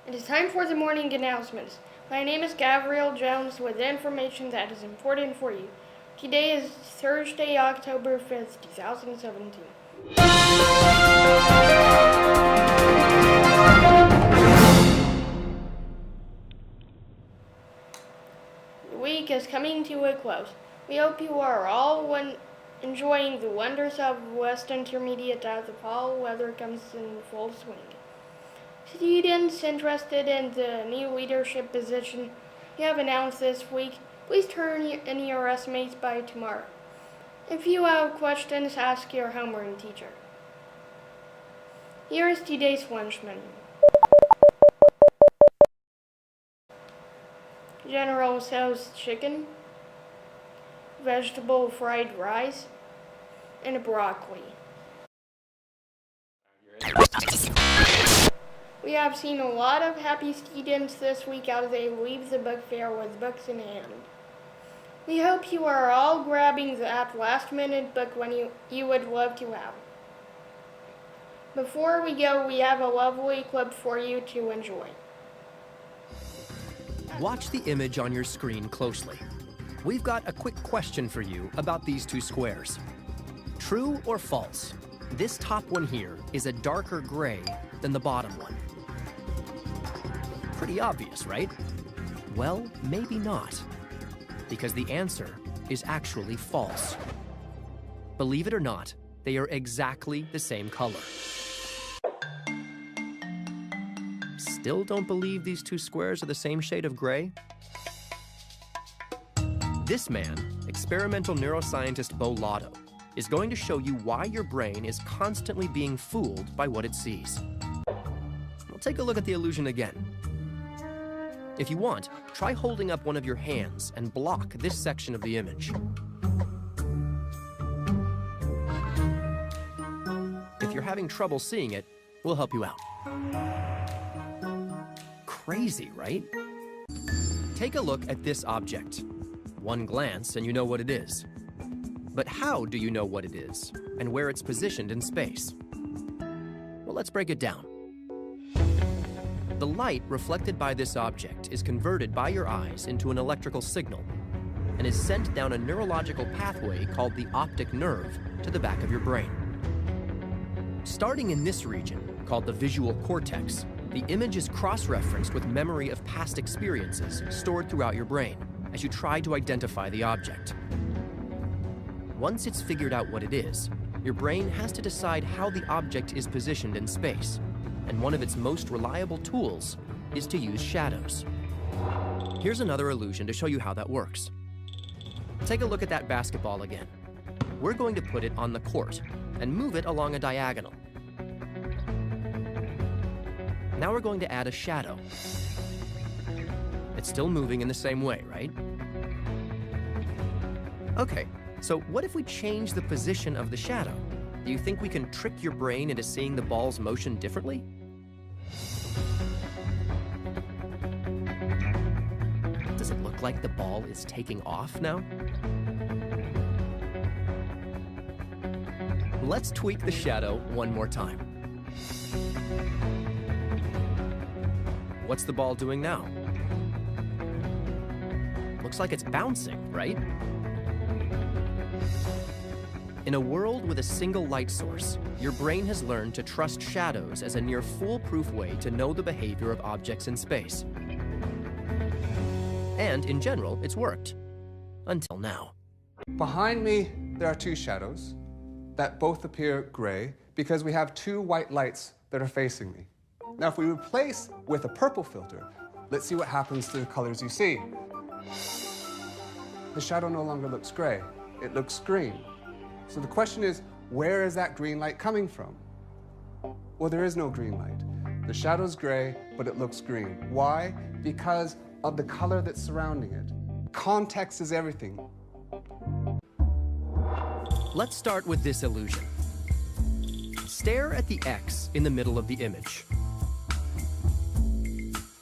It is time for the morning announcements. My name is Gabriel Jones with information that is important for you. Today is Thursday, October 5th, 2017. The week is coming to a close. We hope you are all enjoying the wonders of West Intermediate as the fall weather comes in full swing. Students interested in the new leadership position you have announced this week, please turn in your resumes by tomorrow. If you have questions, ask your homeroom teacher. Here is today's lunch menu. General Tso's chicken, vegetable fried rice, and broccoli. We have seen a lot of happy students this week as they leave the book fair with books in hand. We hope you are all grabbing that last-minute book when you would love to have. Before we go, we have a lovely clip for you to enjoy. Watch the image on your screen closely. We've got a quick question for you about these two squares. True or false? This top one here is a darker gray than the bottom one. Pretty obvious, right? Well, maybe not, because the answer is actually false. Believe it or not, they are exactly the same color. Still don't believe these two squares are the same shade of gray? This man, experimental neuroscientist Bo Lotto, is going to show you why your brain is constantly being fooled by what it sees. We'll take a look at the illusion again. If you want, try holding up one of your hands and block this section of the image. If you're having trouble seeing it, we'll help you out. Crazy, right? Take a look at this object. One glance and you know what it is. But how do you know what it is and where it's positioned in space? Well, let's break it down. The light reflected by this object is converted by your eyes into an electrical signal and is sent down a neurological pathway called the optic nerve to the back of your brain. Starting in this region, called the visual cortex, the image is cross-referenced with memory of past experiences stored throughout your brain as you try to identify the object. Once it's figured out what it is, your brain has to decide how the object is positioned in space, and one of its most reliable tools is to use shadows. Here's another illusion to show you how that works. Take a look at that basketball again. We're going to put it on the court and move it along a diagonal. Now we're going to add a shadow. It's still moving in the same way, right? Okay, so what if we change the position of the shadow? Do you think we can trick your brain into seeing the ball's motion differently? Does it look like the ball is taking off now? Let's tweak the shadow one more time. What's the ball doing now? Looks like it's bouncing, right? In a world with a single light source, your brain has learned to trust shadows as a near foolproof way to know the behavior of objects in space. And in general, it's worked. Until now. Behind me, there are two shadows that both appear gray because we have two white lights that are facing me. Now, if we replace with a purple filter, let's see what happens to the colors you see. The shadow no longer looks gray, it looks green. So the question is, where is that green light coming from? Well, there is no green light. The shadow's gray, but it looks green. Why? Because of the color that's surrounding it. Context is everything. Let's start with this illusion. Stare at the X in the middle of the image.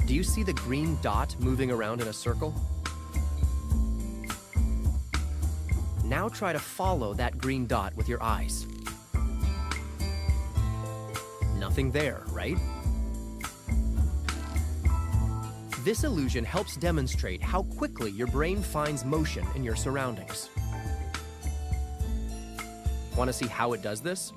Do you see the green dot moving around in a circle? Now try to follow that green dot with your eyes. Nothing there, right? This illusion helps demonstrate how quickly your brain finds motion in your surroundings. Want to see how it does this?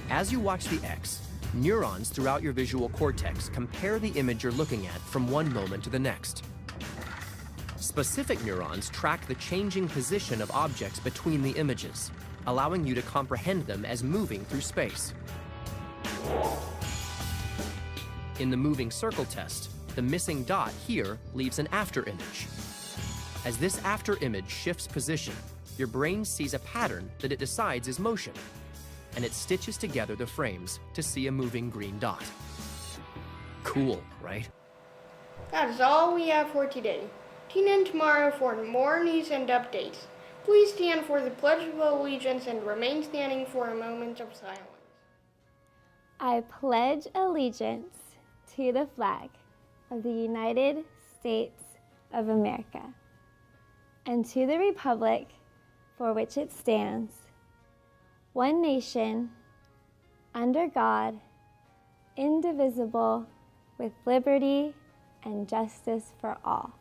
As you watch the X, neurons throughout your visual cortex compare the image you're looking at from one moment to the next. Specific neurons track the changing position of objects between the images, allowing you to comprehend them as moving through space. In the moving circle test, the missing dot here leaves an after image. As this after image shifts position, your brain sees a pattern that it decides is motion, and it stitches together the frames to see a moving green dot. Cool, right? That is all we have for today. Tune in tomorrow for more news and updates. Please stand for the Pledge of Allegiance and remain standing for a moment of silence. I pledge allegiance to the flag of the United States of America and to the republic for which it stands, one nation, under God, indivisible, with liberty and justice for all.